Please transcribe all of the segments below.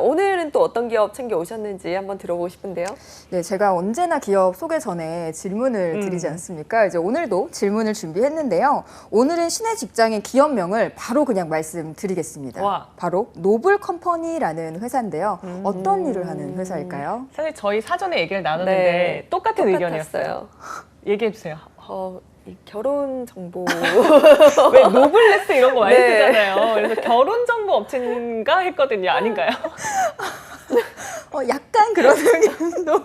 오늘은 또 어떤 기업 챙겨 오셨는지 한번 들어보고 싶은데요. 네, 제가 언제나 기업 소개 전에 질문을 드리지 않습니까? 이제 오늘도 질문을 준비했는데요. 오늘은 신의 직장의 기업명을 바로 그냥 말씀드리겠습니다. 와. 바로 노블컴퍼니라는 회사인데요. 어떤 일을 하는 회사일까요? 사실 저희 사전에 얘기를 나눴는데 네, 똑같은 의견이었어요. 똑같았어요. 얘기해 주세요. 이 결혼 정보 왜 노블레스 이런 거 많이 네. 쓰잖아요. 그래서 결혼 정보 업체인가 했거든요. 아닌가요? 약간 그런 의견도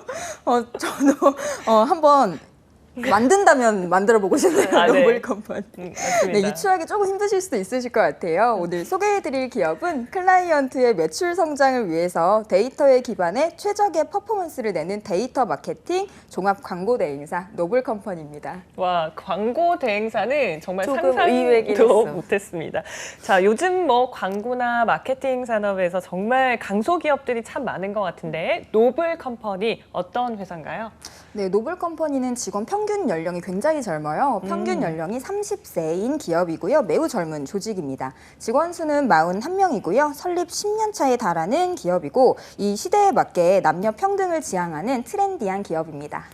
저도 한번 만든다면 만들어보고 싶네요. 아, 네. 노블컴퍼니. 맞습니다. 네, 유추하기 조금 힘드실 수도 있으실 것 같아요. 오늘 소개해드릴 기업은 클라이언트의 매출 성장을 위해서 데이터에 기반해 최적의 퍼포먼스를 내는 데이터 마케팅 종합 광고 대행사 노블컴퍼니입니다. 와, 광고 대행사는 정말 조금 의외긴 상상도 했어. 못했습니다. 자, 요즘 뭐 광고나 마케팅 산업에서 정말 강소 기업들이 참 많은 것 같은데 노블 컴퍼니 어떤 회사인가요? 네, 노블컴퍼니는 직원 평균 연령이 굉장히 젊어요. 평균 연령이 30세인 기업이고요. 매우 젊은 조직입니다. 직원 수는 41명이고요. 설립 10년 차에 달하는 기업이고 이 시대에 맞게 남녀 평등을 지향하는 트렌디한 기업입니다.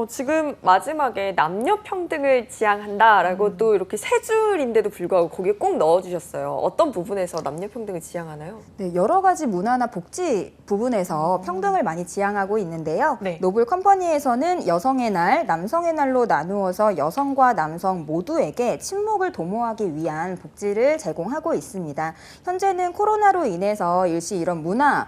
지금 마지막에 남녀 평등을 지향한다라고 또 이렇게 세 줄인데도 불구하고 거기에 꼭 넣어주셨어요. 어떤 부분에서 남녀 평등을 지향하나요? 네, 여러 가지 문화나 복지 부분에서 평등을 많이 지향하고 있는데요. 네. 노블 컴퍼니에서는 여성의 날, 남성의 날로 나누어서 여성과 남성 모두에게 친목을 도모하기 위한 복지를 제공하고 있습니다. 현재는 코로나로 인해서 일시 이런 문화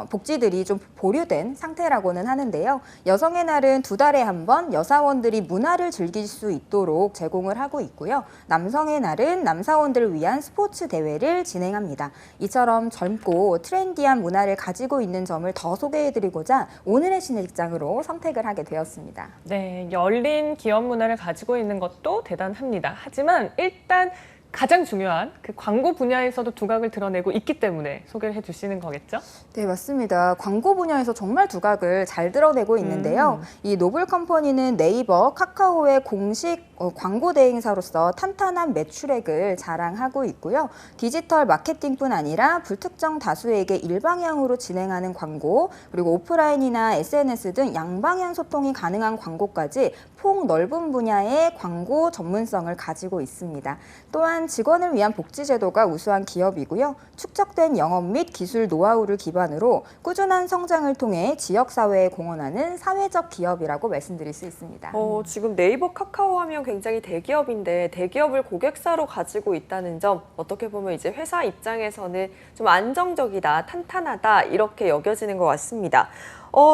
복지들이 좀 보류된 상태라고는 하는데요. 여성의 날은 2달에 한 번 여사원들이 문화를 즐길 수 있도록 제공을 하고 있고요. 남성의 날은 남사원들을 위한 스포츠 대회를 진행합니다. 이처럼 젊고 트렌디한 문화를 가지고 있는 점을 더 소개해드리고자 오늘의 신의 직장으로 선택을 하게 되었습니다. 네, 열린 기업 문화를 가지고 있는 것도 대단합니다. 하지만 일단 가장 중요한 그 광고 분야에서도 두각을 드러내고 있기 때문에 소개를 해주시는 거겠죠? 네, 맞습니다. 광고 분야에서 정말 두각을 잘 드러내고 있는데요. 이 노블컴퍼니는 네이버, 카카오의 공식 광고 대행사로서 탄탄한 매출액을 자랑하고 있고요. 디지털 마케팅뿐 아니라 불특정 다수에게 일방향으로 진행하는 광고, 그리고 오프라인이나 SNS 등 양방향 소통이 가능한 광고까지 폭넓은 분야의 광고 전문성을 가지고 있습니다. 또한 직원을 위한 복지 제도가 우수한 기업이고요. 축적된 영업 및 기술 노하우를 기반으로 꾸준한 성장을 통해 지역사회에 공헌하는 사회적 기업이라고 말씀드릴 수 있습니다. 지금 네이버 카카오 하면 굉장히 대기업인데 대기업을 고객사로 가지고 있다는 점 어떻게 보면 이제 회사 입장에서는 좀 안정적이다, 탄탄하다 이렇게 여겨지는 것 같습니다.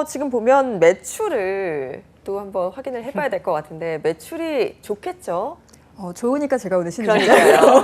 지금 보면 매출을 또 한번 확인을 해봐야 될 것 같은데 매출이 좋겠죠? 좋으니까 제가 오늘 신을 그러니까요.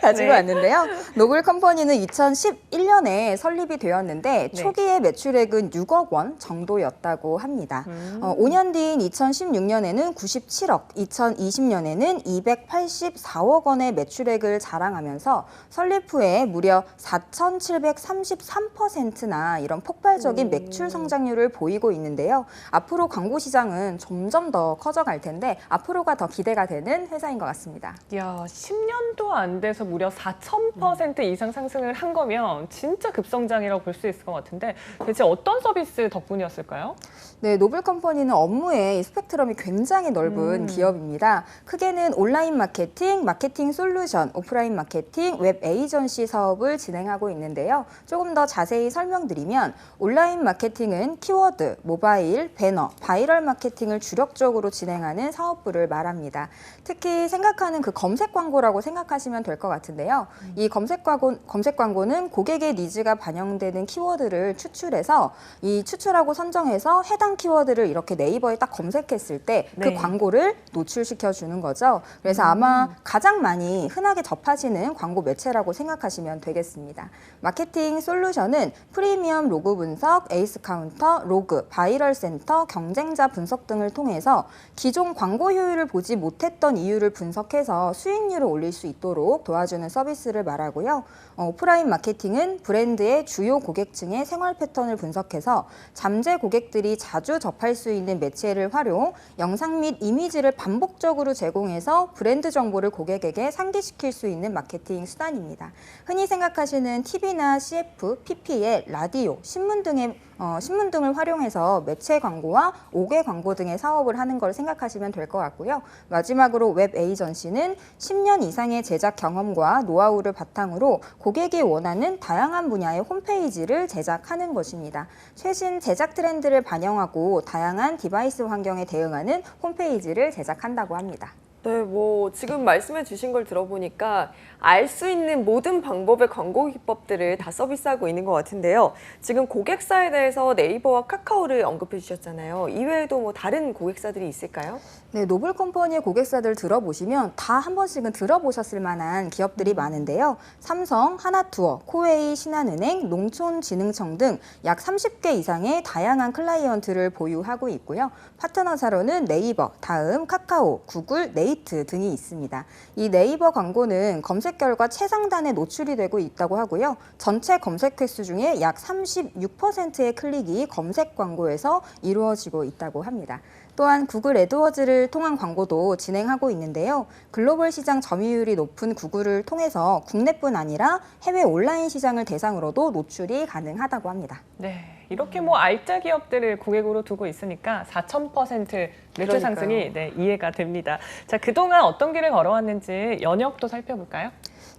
가지고 네. 왔는데요. 노블컴퍼니는 2011년에 설립이 되었는데 네. 초기의 매출액은 6억 원 정도였다고 합니다. 5년 뒤인 2016년에는 97억, 2020년에는 284억 원의 매출액을 자랑하면서 설립 후에 무려 4,733%나 이런 폭발적인 매출 성장률을 보이고 있는데요. 앞으로 광고 시장은 점점 더 커져갈 텐데 앞으로가 더 기대가 되는 회사인 것 같습니다. 이야, 10년도 안 돼서 무려 4,000% 이상 상승을 한 거면 진짜 급성장이라고 볼 수 있을 것 같은데 대체 어떤 서비스 덕분이었을까요? 네, 노블컴퍼니는 업무의 스펙트럼이 굉장히 넓은 기업입니다. 크게는 온라인 마케팅, 마케팅 솔루션, 오프라인 마케팅, 웹 에이전시 사업을 진행하고 있는데요. 조금 더 자세히 설명드리면 온라인 마케팅은 키워드, 모바일, 배너, 바이럴 마케팅을 주력적으로 진행하는 사업부를 말합니다. 특히 생각하는 그 검색 광고라고 생각하시면 될 것 같은데요. 이 검색 광고는 고객의 니즈가 반영되는 키워드를 추출해서 이 추출하고 선정해서 해당 키워드를 이렇게 네이버에 딱 검색했을 때 그 네. 광고를 노출시켜 주는 거죠. 그래서 아마 가장 많이 흔하게 접하시는 광고 매체라고 생각하시면 되겠습니다. 마케팅 솔루션은 프리미엄 로그 분석, 에이스 카운터, 로그, 바이럴 센터, 경쟁자 분석 등을 통해서 기존 광고 효율을 보지 못했던 이런 이유를 분석해서 수익률을 올릴 수 있도록 도와주는 서비스를 말하고요. 오프라인 마케팅은 브랜드의 주요 고객층의 생활 패턴을 분석해서 잠재 고객들이 자주 접할 수 있는 매체를 활용, 영상 및 이미지를 반복적으로 제공해서 브랜드 정보를 고객에게 상기시킬 수 있는 마케팅 수단입니다. 흔히 생각하시는 TV나 CF, PPL, 라디오, 신문 등을 활용해서 매체 광고와 5개 광고 등의 사업을 하는 걸 생각하시면 될 것 같고요. 마지막으로 웹 에이전시는 10년 이상의 제작 경험과 노하우를 바탕으로 고객이 원하는 다양한 분야의 홈페이지를 제작하는 것입니다. 최신 제작 트렌드를 반영하고 다양한 디바이스 환경에 대응하는 홈페이지를 제작한다고 합니다. 네, 뭐 지금 말씀해 주신 걸 들어보니까 알 수 있는 모든 방법의 광고 기법들을 다 서비스하고 있는 것 같은데요. 지금 고객사에 대해서 네이버와 카카오를 언급해 주셨잖아요. 이외에도 뭐 다른 고객사들이 있을까요? 네, 노블컴퍼니의 고객사들 들어보시면 다 한 번씩은 들어보셨을 만한 기업들이 많은데요. 삼성, 하나투어, 코웨이, 신한은행, 농촌진흥청 등 약 30개 이상의 다양한 클라이언트를 보유하고 있고요. 파트너사로는 네이버, 다음, 카카오, 구글, 네이트 등이 있습니다. 이 네이버 광고는 검색 결과 최상단에 노출이 되고 있다고 하고요. 전체 검색 횟수 중에 약 36%의 클릭이 검색 광고에서 이루어지고 있다고 합니다. 또한 구글 애드워즈를 통한 광고도 진행하고 있는데요. 글로벌 시장 점유율이 높은 구글을 통해서 국내뿐 아니라 해외 온라인 시장을 대상으로도 노출이 가능하다고 합니다. 네, 이렇게 뭐 알짜 기업들을 고객으로 두고 있으니까 4,000% 매출 상승이 이해가 됩니다. 자, 그동안 어떤 길을 걸어왔는지 연역도 살펴볼까요?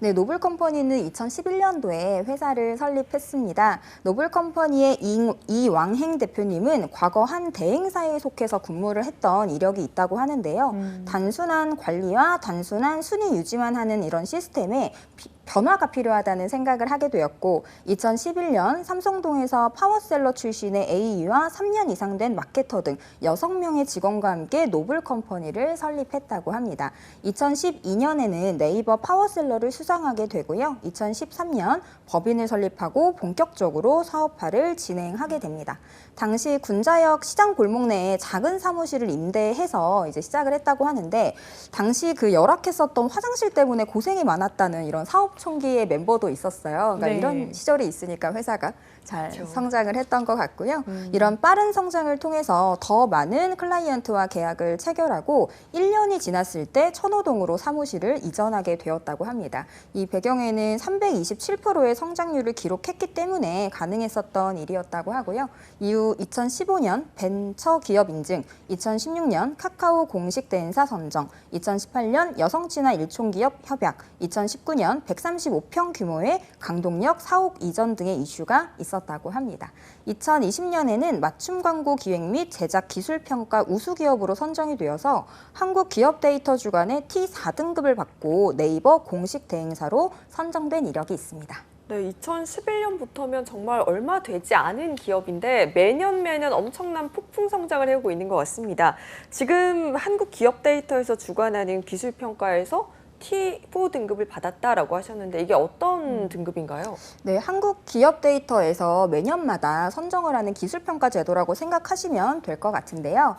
네, 노블컴퍼니는 2011년도에 회사를 설립했습니다. 노블컴퍼니의 이왕행 대표님은 과거 한 대행사에 속해서 근무를 했던 이력이 있다고 하는데요. 단순한 관리와 단순한 순위 유지만 하는 이런 시스템에 변화가 필요하다는 생각을 하게 되었고 2011년 삼성동에서 파워셀러 출신의 AE와 3년 이상 된 마케터 등 6명의 직원과 함께 노블컴퍼니를 설립했다고 합니다. 2012년에는 네이버 파워셀러를 수상하게 되고요. 2013년 법인을 설립하고 본격적으로 사업화를 진행하게 됩니다. 당시 군자역 시장 골목 내에 작은 사무실을 임대해서 이제 시작을 했다고 하는데 당시 그 열악했었던 화장실 때문에 고생이 많았다는 이런 사업 총기의 멤버도 있었어요. 그러니까 네. 이런 시절이 있으니까 회사가 잘 성장을 했던 것 같고요. 이런 빠른 성장을 통해서 더 많은 클라이언트와 계약을 체결하고 1년이 지났을 때 천호동으로 사무실을 이전하게 되었다고 합니다. 이 배경에는 327%의 성장률을 기록했기 때문에 가능했었던 일이었다고 하고요. 이후 2015년 벤처 기업 인증, 2016년 카카오 공식 대행사 선정, 2018년 여성친화 일총기업 협약, 2019년 135평 규모의 강동역 사옥 이전 등의 이슈가 있었다고 합니다. 2020년에는 맞춤 광고 기획 및 제작 기술 평가 우수 기업으로 선정이 되어서 한국 기업 데이터 주간의 T4등급을 받고 네이버 공식 대행사로 선정된 이력이 있습니다. 네, 2011년부터면 정말 얼마 되지 않은 기업인데 매년 엄청난 폭풍 성장을 해오고 있는 것 같습니다. 지금 한국 기업 데이터에서 주관하는 기술 평가에서 T4 등급을 받았다라고 하셨는데 이게 어떤 등급인가요? 네, 한국 기업 데이터에서 매년마다 선정을 하는 기술평가 제도라고 생각하시면 될 것 같은데요.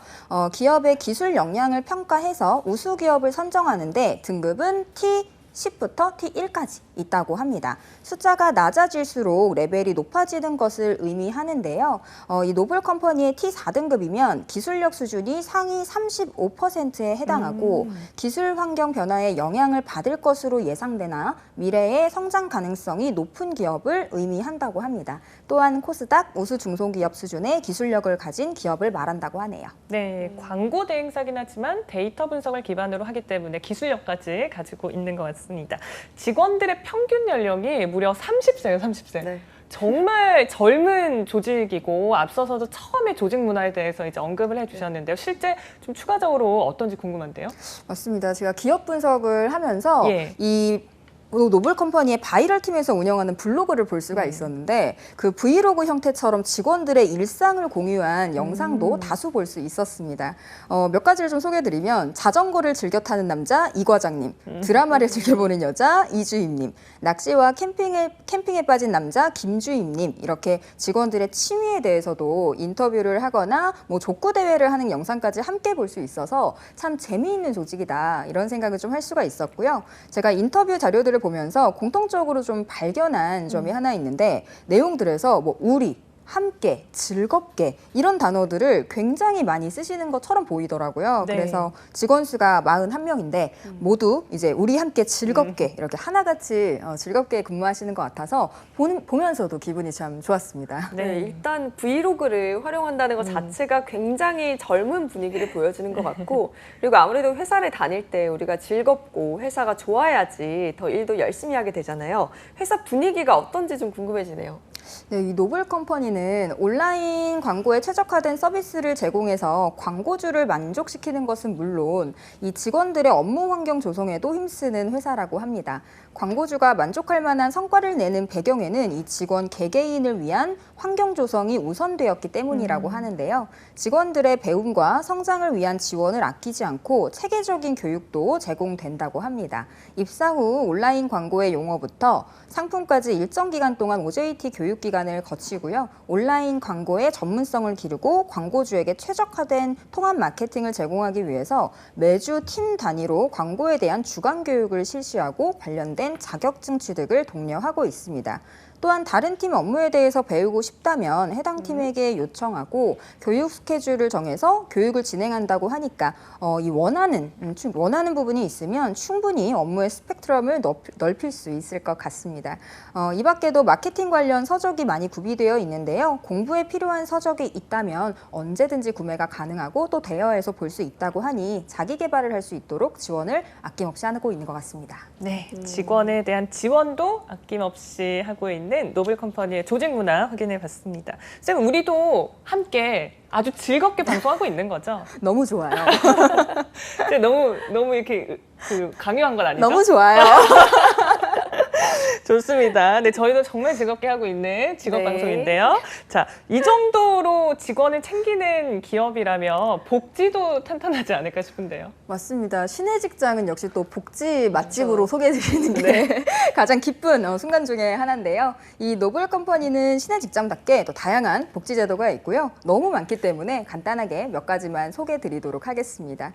기업의 기술 역량을 평가해서 우수 기업을 선정하는데 등급은 T10부터 T1까지 있다고 합니다. 숫자가 낮아질수록 레벨이 높아지는 것을 의미하는데요. 이 노블컴퍼니의 T4등급이면 기술력 수준이 상위 35%에 해당하고 기술 환경 변화에 영향을 받을 것으로 예상되나 미래의 성장 가능성이 높은 기업을 의미한다고 합니다. 또한 코스닥 우수 중소기업 수준의 기술력을 가진 기업을 말한다고 하네요. 네, 광고 대행사긴 하지만 데이터 분석을 기반으로 하기 때문에 기술력까지 가지고 있는 것 같습니다. 직원들의 평균 연령이 무려 30세예요, 30세. 네. 정말 젊은 조직이고 앞서서도 처음에 조직 문화에 대해서 이제 언급을 해주셨는데요. 실제 좀 추가적으로 어떤지 궁금한데요. 맞습니다. 제가 기업 분석을 하면서 예. 이 노블 컴퍼니의 바이럴 팀에서 운영하는 블로그를 볼 수가 있었는데 그 브이로그 형태처럼 직원들의 일상을 공유한 영상도 다수 볼 수 있었습니다. 몇 가지를 좀 소개해드리면 자전거를 즐겨 타는 남자 이 과장님, 드라마를 즐겨보는 여자 이주임님, 낚시와 캠핑에 빠진 남자 김주임님, 이렇게 직원들의 취미에 대해서도 인터뷰를 하거나 뭐 족구 대회를 하는 영상까지 함께 볼 수 있어서 참 재미있는 조직이다 이런 생각을 좀 할 수가 있었고요. 제가 인터뷰 자료들을 보면서 공통적으로 좀 발견한 점이 하나 있는데 내용들에서 뭐 우리, 함께, 즐겁게 이런 단어들을 굉장히 많이 쓰시는 것처럼 보이더라고요. 네. 그래서 직원 수가 41명인데 모두 이제 우리 함께 즐겁게 이렇게 하나같이 즐겁게 근무하시는 것 같아서 보면서도 기분이 참 좋았습니다. 네, 일단 브이로그를 활용한다는 것 자체가 굉장히 젊은 분위기를 보여주는 것 같고, 그리고 아무래도 회사를 다닐 때 우리가 즐겁고 회사가 좋아야지 더 일도 열심히 하게 되잖아요. 회사 분위기가 어떤지 좀 궁금해지네요. 네, 이 노블 컴퍼니는 온라인 광고에 최적화된 서비스를 제공해서 광고주를 만족시키는 것은 물론 이 직원들의 업무 환경 조성에도 힘쓰는 회사라고 합니다. 광고주가 만족할 만한 성과를 내는 배경에는 이 직원 개개인을 위한 환경 조성이 우선되었기 때문이라고 하는데요. 직원들의 배움과 성장을 위한 지원을 아끼지 않고 체계적인 교육도 제공된다고 합니다. 입사 후 온라인 광고의 용어부터 상품까지 일정 기간 동안 OJT 교육 기간을 거치고요. 온라인 광고의 전문성을 기르고 광고주에게 최적화된 통합 마케팅을 제공하기 위해서 매주 팀 단위로 광고에 대한 주간 교육을 실시하고 관련된 자격증 취득을 독려하고 있습니다. 또한 다른 팀 업무에 대해서 배우고 싶다면 해당 팀에게 요청하고 교육 스케줄을 정해서 교육을 진행한다고 하니까 이 원하는 부분이 있으면 충분히 업무의 스펙트럼을 넓힐 수 있을 것 같습니다. 이 밖에도 마케팅 관련 서적이 많이 구비되어 있는데요. 공부에 필요한 서적이 있다면 언제든지 구매가 가능하고 또 대여해서 볼 수 있다고 하니 자기 개발을 할 수 있도록 지원을 아낌없이 하고 있는 것 같습니다. 네, 직원에 대한 지원도 아낌없이 하고 있는 노블 컴퍼니의 조직 문화 확인해 봤습니다. 쌤, 우리도 함께 아주 즐겁게 방송하고 있는 거죠? 너무 좋아요. 쌤, 너무 이렇게 강요한 건 아니죠? 너무 좋아요. 좋습니다. 네, 저희도 정말 즐겁게 하고 있는 직업 네. 방송인데요. 자, 이 정도로 직원을 챙기는 기업이라면 복지도 탄탄하지 않을까 싶은데요. 맞습니다. 시내 직장은 역시 또 복지 맛집으로 소개해드리는 게 가장 기쁜 순간 중에 하나인데요. 이 노블 컴퍼니는 시내 직장답게 또 다양한 복지 제도가 있고요. 너무 많기 때문에 간단하게 몇 가지만 소개해드리도록 하겠습니다.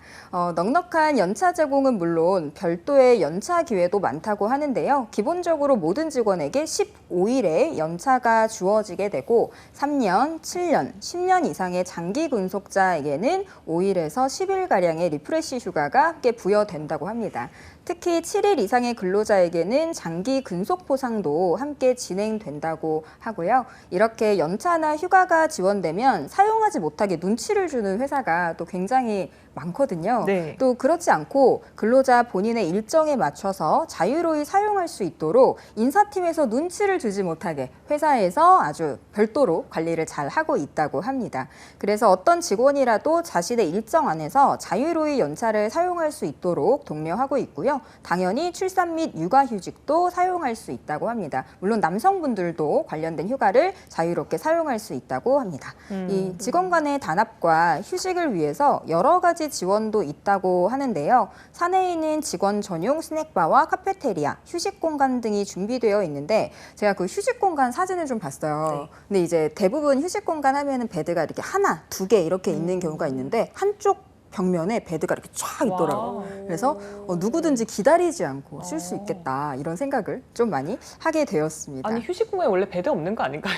넉넉한 연차 제공은 물론 별도의 연차 기회도 많다고 하는데요. 기본적으로 모든 직원에게 15일의 연차가 주어지게 되고 3년, 7년, 10년 이상의 장기 근속자에게는 5일에서 10일가량의 리프레시 휴가가 함께 부여된다고 합니다. 특히 7일 이상의 근로자에게는 장기 근속 보상도 함께 진행된다고 하고요. 이렇게 연차나 휴가가 지원되면 사용하지 못하게 눈치를 주는 회사가 또 굉장히 많거든요. 네. 또 그렇지 않고 근로자 본인의 일정에 맞춰서 자유로이 사용할 수 있도록 인사팀에서 눈치를 주지 못하게 회사에서 아주 별도로 관리를 잘 하고 있다고 합니다. 그래서 어떤 직원이라도 자신의 일정 안에서 자유로이 연차를 사용할 수 있도록 독려하고 있고요. 당연히 출산 및 육아휴직도 사용할 수 있다고 합니다. 물론 남성분들도 관련된 휴가를 자유롭게 사용할 수 있다고 합니다. 이 직원 간의 단합과 휴식을 위해서 여러 가지 지원도 있다고 하는데요. 사내에 있는 직원 전용 스낵바와 카페테리아, 휴식 공간 등이 준비되어 있는데 제가 그 휴식 공간 사진을 좀 봤어요. 네. 근데 이제 대부분 휴식 공간 하면은 베드가 이렇게 하나, 두 개 이렇게 있는 경우가 있는데 한쪽 벽면에 베드가 이렇게 쫙 있더라고요. 와우. 그래서 누구든지 기다리지 않고 쉴 수 있겠다 이런 생각을 좀 많이 하게 되었습니다. 아니, 휴식 공간에 원래 베드 없는 거 아닌가요?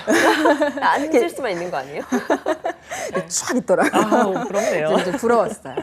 앉을 수만 있는 거 아니에요? 쫙 있더라고요. 아, 부럽네요. 좀 부러웠어요.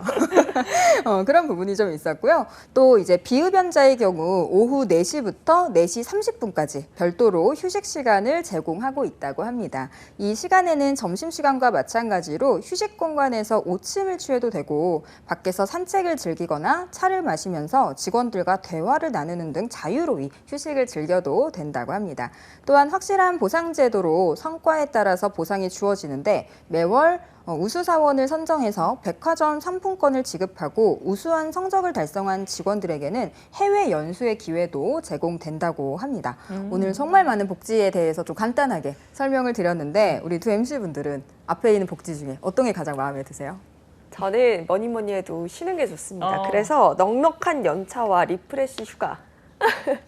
그런 부분이 좀 있었고요. 또 이제 비흡연자의 경우 오후 4시부터 4시 30분까지 별도로 휴식 시간을 제공하고 있다고 합니다. 이 시간에는 점심시간과 마찬가지로 휴식 공간에서 오침을 취해도 되고 밖에서 산책을 즐기거나 차를 마시면서 직원들과 대화를 나누는 등 자유로이 휴식을 즐겨도 된다고 합니다. 또한 확실한 보상 제도로 성과에 따라서 보상이 주어지는데 매월 6개월 우수사원을 선정해서 백화점 상품권을 지급하고 우수한 성적을 달성한 직원들에게는 해외 연수의 기회도 제공된다고 합니다. 오늘 정말 많은 복지에 대해서 좀 간단하게 설명을 드렸는데 우리 두 MC분들은 앞에 있는 복지 중에 어떤 게 가장 마음에 드세요? 저는 뭐니 해도 쉬는 게 좋습니다. 어. 그래서 넉넉한 연차와 리프레시 휴가를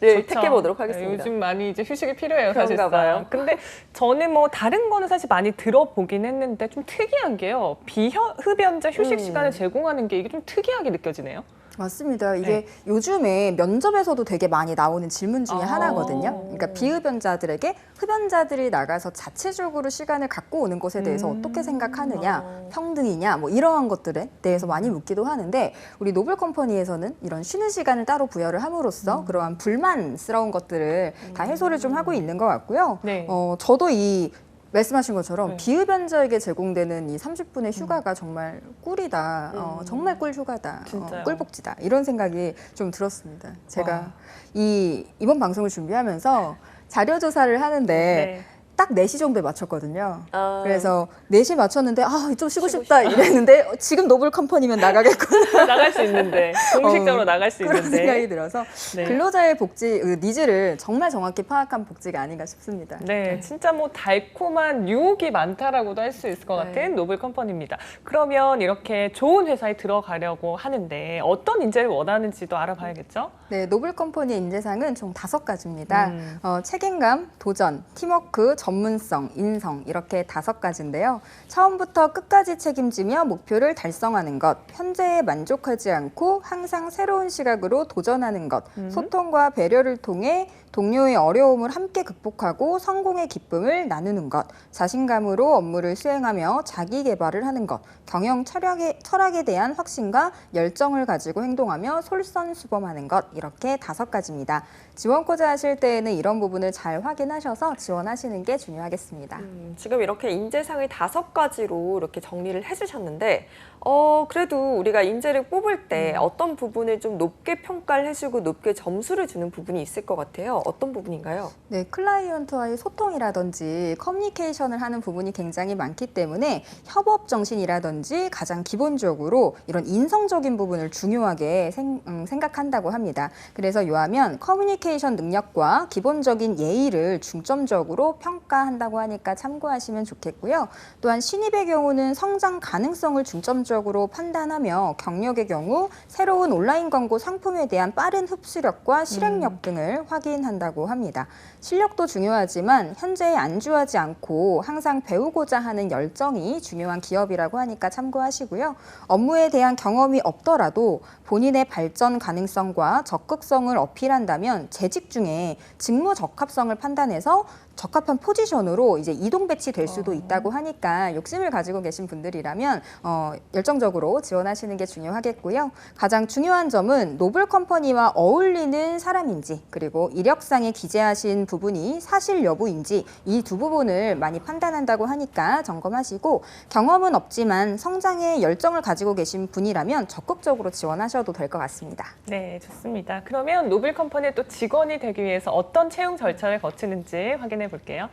좋죠. 택해 보도록 하겠습니다. 요즘 많이 이제 휴식이 필요해요, 그런가 사실상. 봐요. 근데 저는 뭐 다른 거는 사실 많이 들어보긴 했는데 좀 특이한 게요. 비흡연자 휴식 시간을 제공하는 게 이게 좀 특이하게 느껴지네요. 맞습니다. 이게 요즘에 면접에서도 되게 많이 나오는 질문 중에 아. 하나거든요. 그러니까 비흡연자들에게 흡연자들이 나가서 자체적으로 시간을 갖고 오는 것에 대해서 어떻게 생각하느냐, 평등이냐, 뭐 이러한 것들에 대해서 많이 묻기도 하는데 우리 노블 컴퍼니에서는 이런 쉬는 시간을 따로 부여를 함으로써 그러한 불만스러운 것들을 다 해소를 좀 하고 있는 것 같고요. 네. 저도 이 말씀하신 것처럼 네. 비흡연자에게 제공되는 이 30분의 휴가가 정말 꿀이다. 정말 꿀 휴가다. 진짜요. 꿀복지다. 이런 생각이 좀 들었습니다. 제가 이번 방송을 준비하면서 자료 조사를 하는데 네. 딱 4시 정도에 맞췄거든요. 아. 그래서 4시 맞췄는데 좀 쉬고 싶다 이랬는데 지금 노블 컴퍼니면 나가겠구나. 나갈 수 있는데, 공식적으로 나갈 수 그런 있는데. 생각이 들어서 네. 근로자의 복지 니즈를 정말 정확히 파악한 복지가 아닌가 싶습니다. 네, 진짜 뭐 달콤한 유혹이 많다라고도 할 수 있을 것 네. 같은 노블 컴퍼니입니다. 그러면 이렇게 좋은 회사에 들어가려고 하는데 어떤 인재를 원하는지도 알아봐야겠죠? 네, 노블 컴퍼니 인재상은 총 5가지입니다. 책임감, 도전, 팀워크, 전문성, 인성 이렇게 5가지인데요. 처음부터 끝까지 책임지며 목표를 달성하는 것, 현재에 만족하지 않고 항상 새로운 시각으로 도전하는 것, 소통과 배려를 통해 동료의 어려움을 함께 극복하고 성공의 기쁨을 나누는 것, 자신감으로 업무를 수행하며 자기 개발을 하는 것, 경영 철학에 대한 확신과 열정을 가지고 행동하며 솔선수범하는 것, 이렇게 5가지입니다. 지원코자 하실 때에는 이런 부분을 잘 확인하셔서 지원하시는 게 중요하겠습니다. 지금 이렇게 인재상을 5가지로 이렇게 정리를 해주셨는데 그래도 우리가 인재를 뽑을 때 어떤 부분을 좀 높게 평가를 해주고 높게 점수를 주는 부분이 있을 것 같아요. 어떤 부분인가요? 네, 클라이언트와의 소통이라든지 커뮤니케이션을 하는 부분이 굉장히 많기 때문에 협업 정신이라든지 가장 기본적으로 이런 인성적인 부분을 중요하게 생각한다고 합니다. 그래서 요하면 커뮤니케이션 능력과 기본적인 예의를 중점적으로 평가한다고 하니까 참고하시면 좋겠고요. 또한 신입의 경우는 성장 가능성을 중점적으로 판단하며 경력의 경우 새로운 온라인 광고 상품에 대한 빠른 흡수력과 실행력 등을 확인한다고 합니다. 실력도 중요하지만 현재에 안주하지 않고 항상 배우고자 하는 열정이 중요한 기업이라고 하니까 참고하시고요. 업무에 대한 경험이 없더라도 본인의 발전 가능성과 적극성을 어필한다면 재직 중에 직무 적합성을 판단해서 적합한 포지션으로 이제 이동 배치될 수도 있다고 하니까 욕심을 가지고 계신 분들이라면 열정적으로 지원하시는 게 중요하겠고요. 가장 중요한 점은 노블 컴퍼니와 어울리는 사람인지 그리고 이력상에 기재하신 부분이 사실 여부인지 이 두 부분을 많이 판단한다고 하니까 점검하시고 경험은 없지만 성장에 열정을 가지고 계신 분이라면 적극적으로 지원하셔도 될 것 같습니다. 네, 좋습니다. 그러면 노블 컴퍼니의 또 직원이 되기 위해서 어떤 채용 절차를 거치는지 확인해 볼게요.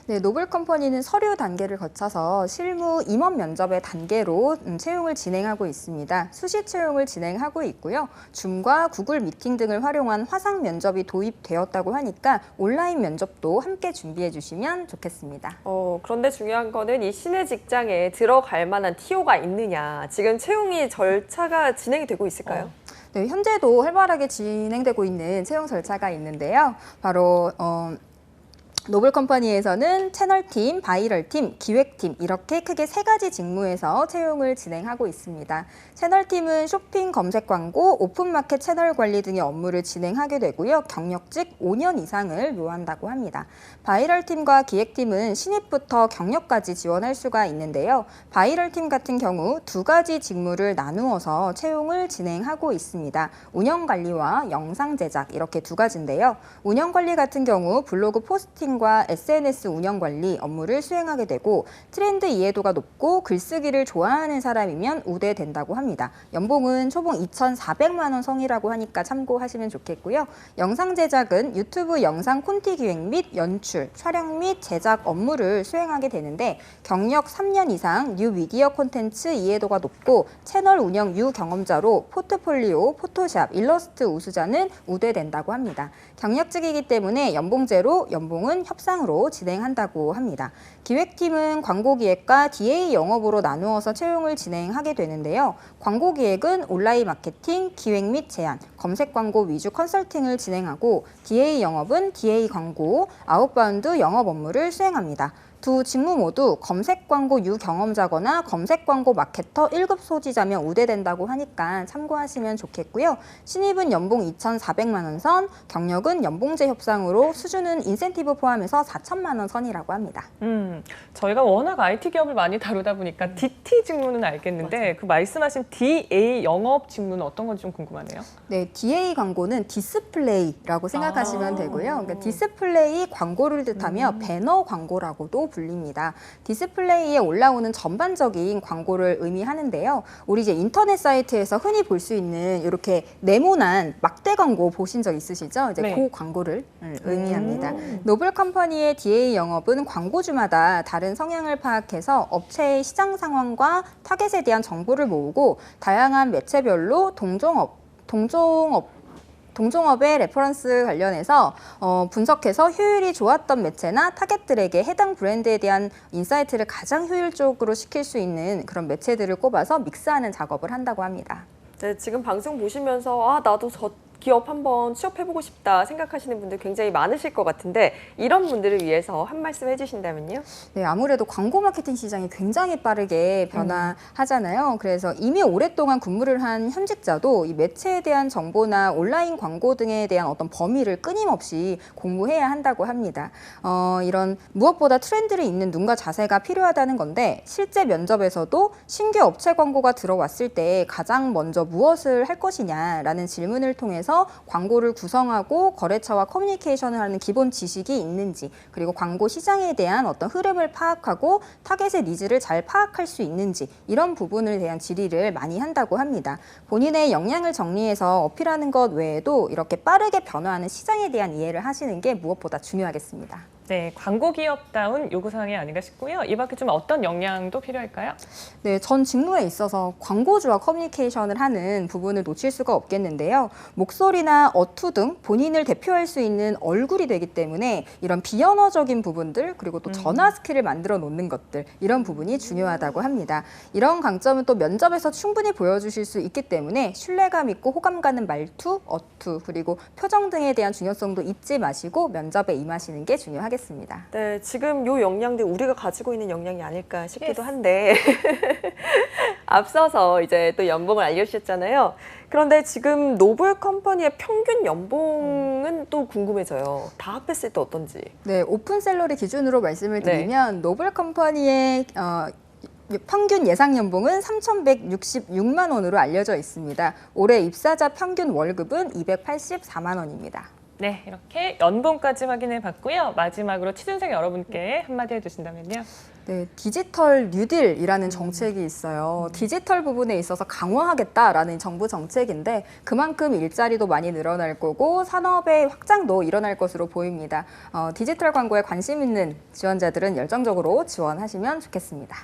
네, 노블 컴퍼니는 서류 단계를 거쳐서 실무 임원 면접의 단계로 채용을 진행하고 있습니다. 수시 채용을 진행하고 있고요. 줌과 구글 미팅 등을 활용한 화상 면접이 도입되었다고 하니까 온라인 면접도 함께 준비해 주시면 좋겠습니다. 그런데 중요한 거는 이 신의 직장에 들어갈 만한 TO가 있느냐. 지금 채용이 절차가 진행이 되고 있을까요? 네, 현재도 활발하게 진행되고 있는 채용 절차가 있는데요. 바로 노블 컴퍼니에서는 채널팀, 바이럴팀, 기획팀 이렇게 크게 3가지 직무에서 채용을 진행하고 있습니다. 채널팀은 쇼핑 검색 광고, 오픈마켓 채널 관리 등의 업무를 진행하게 되고요. 경력직 5년 이상을 요한다고 합니다. 바이럴팀과 기획팀은 신입부터 경력까지 지원할 수가 있는데요. 바이럴팀 같은 경우 2가지 직무를 나누어서 채용을 진행하고 있습니다. 운영관리와 영상 제작 이렇게 2가지인데요. 운영관리 같은 경우 블로그 포스팅 마케팅과 SNS 운영 관리 업무를 수행하게 되고 트렌드 이해도가 높고 글쓰기를 좋아하는 사람이면 우대된다고 합니다. 연봉은 초봉 2,400만 원 선이라고 하니까 참고하시면 좋겠고요. 영상 제작은 유튜브 영상 콘티 기획 및 연출, 촬영 및 제작 업무를 수행하게 되는데 경력 3년 이상 뉴 미디어 콘텐츠 이해도가 높고 채널 운영 유경험자로 포트폴리오, 포토샵, 일러스트 우수자는 우대된다고 합니다. 경력직이기 때문에 연봉제로 연봉은 협상으로 진행한다고 합니다. 기획팀은 광고기획과 DA 영업으로 나누어서 채용을 진행하게 되는데요. 광고기획은 온라인 마케팅, 기획 및 제안, 검색 광고 위주 컨설팅을 진행하고 DA 영업은 DA 광고, 아웃바운드 영업 업무를 수행합니다. 두 직무 모두 검색 광고 유경험자거나 검색 광고 마케터 1급 소지자면 우대된다고 하니까 참고하시면 좋겠고요. 신입은 연봉 2,400만 원 선, 경력은 연봉제 협상으로 수준은 인센티브 포함해서 4천만 원 선이라고 합니다. 저희가 워낙 IT 기업을 많이 다루다 보니까 DT 직무는 알겠는데 맞아요. 그 말씀하신 DA 영업 직무는 어떤 건지 좀 궁금하네요. 네, DA 광고는 디스플레이라고 생각하시면 되고요. 그러니까 디스플레이 광고를 뜻하며 배너 광고라고도 불립니다. 디스플레이에 올라오는 전반적인 광고를 의미하는데요. 우리 이제 인터넷 사이트에서 흔히 볼 수 있는 이렇게 네모난 막대 광고 보신 적 있으시죠? 이제 네. 그 광고를 의미합니다. 노블 컴퍼니의 DA 영업은 광고주마다 다른 성향을 파악해서 업체의 시장 상황과 타겟에 대한 정보를 모으고 다양한 매체별로 동종업의 레퍼런스 관련해서 분석해서 효율이 좋았던 매체나 타겟들에게 해당 브랜드에 대한 인사이트를 가장 효율적으로 시킬 수 있는 그런 매체들을 꼽아서 믹스하는 작업을 한다고 합니다. 네, 지금 방송 보시면서 나도 저 기업 한번 취업해보고 싶다 생각하시는 분들 굉장히 많으실 것 같은데 이런 분들을 위해서 한 말씀 해주신다면요? 네, 아무래도 광고 마케팅 시장이 굉장히 빠르게 변화하잖아요. 그래서 이미 오랫동안 근무를 한 현직자도 이 매체에 대한 정보나 온라인 광고 등에 대한 어떤 범위를 끊임없이 공부해야 한다고 합니다. 이런 무엇보다 트렌드를 읽는 눈과 자세가 필요하다는 건데 실제 면접에서도 신규 업체 광고가 들어왔을 때 가장 먼저 무엇을 할 것이냐라는 질문을 통해서 광고를 구성하고 거래처와 커뮤니케이션을 하는 기본 지식이 있는지, 그리고 광고 시장에 대한 어떤 흐름을 파악하고 타겟의 니즈를 잘 파악할 수 있는지, 이런 부분에 대한 질의를 많이 한다고 합니다. 본인의 역량을 정리해서 어필하는 것 외에도 이렇게 빠르게 변화하는 시장에 대한 이해를 하시는 게 무엇보다 중요하겠습니다. 네, 광고 기업다운 요구사항이 아닌가 싶고요. 이 밖에 좀 어떤 역량도 필요할까요? 네, 전 직무에 있어서 광고주와 커뮤니케이션을 하는 부분을 놓칠 수가 없겠는데요. 목소리나 어투 등 본인을 대표할 수 있는 얼굴이 되기 때문에 이런 비언어적인 부분들, 그리고 또 전화 스킬을 만들어 놓는 것들, 이런 부분이 중요하다고 합니다. 이런 강점은 또 면접에서 충분히 보여주실 수 있기 때문에 신뢰감 있고 호감 가는 말투, 어투, 그리고 표정 등에 대한 중요성도 잊지 마시고 면접에 임하시는 게 중요하겠습니다. 네, 지금 요 역량들 우리가 가지고 있는 역량이 아닐까 싶기도 한데 앞서서 이제 또 연봉을 알려주셨잖아요. 그런데 지금 노블 컴퍼니의 평균 연봉은 또 궁금해져요. 다 합했을 때 어떤지. 네, 오픈 샐러리 기준으로 말씀을 드리면 노블 컴퍼니의 평균 예상 연봉은 3,166만 원으로 알려져 있습니다. 올해 입사자 평균 월급은 284만 원입니다. 네, 이렇게 연봉까지 확인해 봤고요. 마지막으로 취준생 여러분께 한마디 해주신다면요. 네, 디지털 뉴딜이라는 정책이 있어요. 디지털 부분에 있어서 강화하겠다라는 정부 정책인데 그만큼 일자리도 많이 늘어날 거고 산업의 확장도 일어날 것으로 보입니다. 디지털 광고에 관심 있는 지원자들은 열정적으로 지원하시면 좋겠습니다.